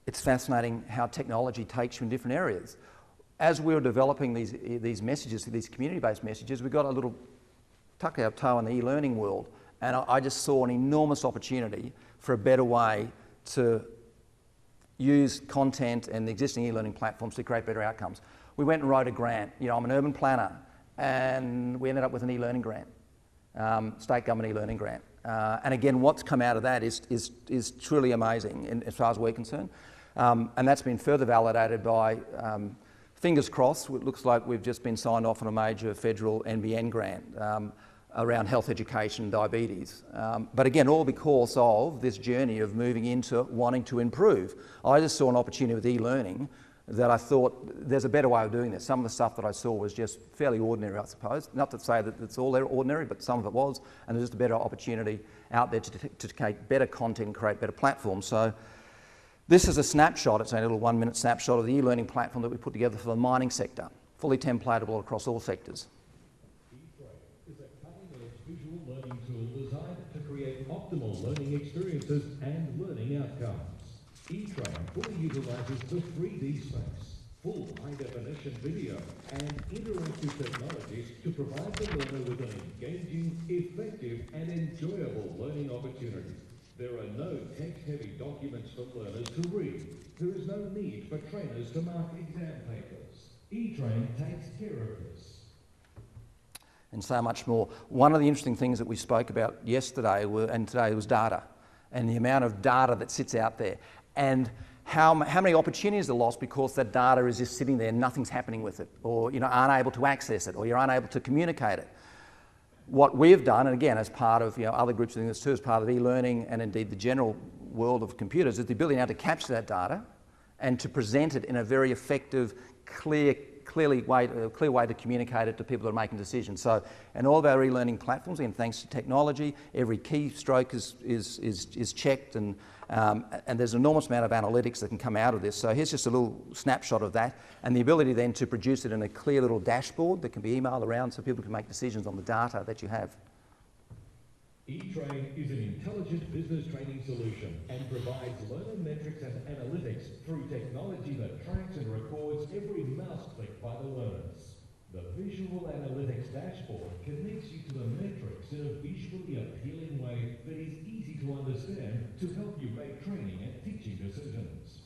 it's fascinating how technology takes you in different areas. As we were developing these messages, these community-based messages, we got a little tuck our toe in the e-learning world, and I just saw an enormous opportunity for a better way to use content and the existing e-learning platforms to create better outcomes. We went and wrote a grant. You know, I'm an urban planner, and we ended up with an e-learning grant, state government e-learning grant. And again, what's come out of that is truly amazing as far as we're concerned. And that's been further validated by, fingers crossed, it looks like we've just been signed off on a major federal NBN grant around health education and diabetes. But again, all because of this journey of moving into wanting to improve. I just saw an opportunity with e-learning that I thought there's a better way of doing this. Some of the stuff that I saw was just fairly ordinary, I suppose. Not to say that it's all ordinary, but some of it was, and there's just a better opportunity out there to create better content and create better platforms. So this is a snapshot, it's a little 1 minute snapshot of the e-learning platform that we put together for the mining sector, fully templatable across all sectors. Is a cutting-edge visual learning tool designed to create optimal learning experiences and learning outcomes. eTrain fully utilises the 3D space, full high-definition video, and interactive technologies to provide the learner with an engaging, effective, and enjoyable learning opportunity. There are no text-heavy documents for learners to read. There is no need for trainers to mark exam papers. eTrain takes care of this. And so much more. One of the interesting things that we spoke about yesterday and today was data, and the amount of data that sits out there, and how many opportunities are lost because that data is just sitting there and nothing's happening with it, or aren't able to access it, or you're unable to communicate it. What we've done, and again as part of other groups doing this too, as part of e-learning and indeed the general world of computers, is the ability now to capture that data and to present it in a very effective, clear way to communicate it to people that are making decisions. So, and all of our e-learning platforms, again, thanks to technology, every keystroke is checked, and there's an enormous amount of analytics that can come out of this. So here's just a little snapshot of that, and the ability then to produce it in a clear little dashboard that can be emailed around so people can make decisions on the data that you have. eTrain is an intelligent business training solution and provides learner metrics and analytics through technology that tracks and records every mouse click by the learners. The visual analytics dashboard connects you to the metrics in a visually appealing way that is easy to understand to help you make training and teaching decisions.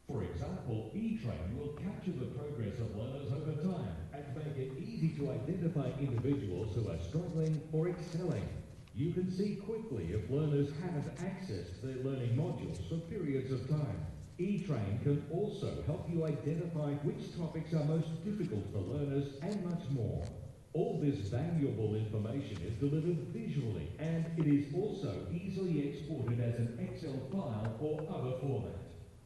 For example, eTrain will capture the progress of learners over time and make it easy to identify individuals who are struggling or excelling. You can see quickly if learners haven't accessed their learning modules for periods of time. eTrain can also help you identify which topics are most difficult for learners and much more. All this valuable information is delivered visually, and it is also easily exported as an Excel file or other format.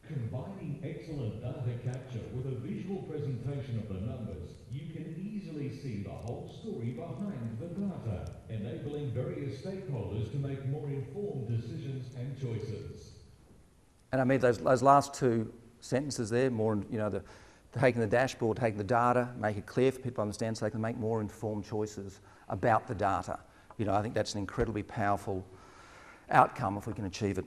Combining excellent data capture with a visual presentation of the numbers, you can easily see the whole story behind the data, enabling various stakeholders to make more informed decisions and choices. And I mean those last two sentences there, more, taking the dashboard, taking the data, make it clear for people to understand so they can make more informed choices about the data. I think that's an incredibly powerful outcome if we can achieve it.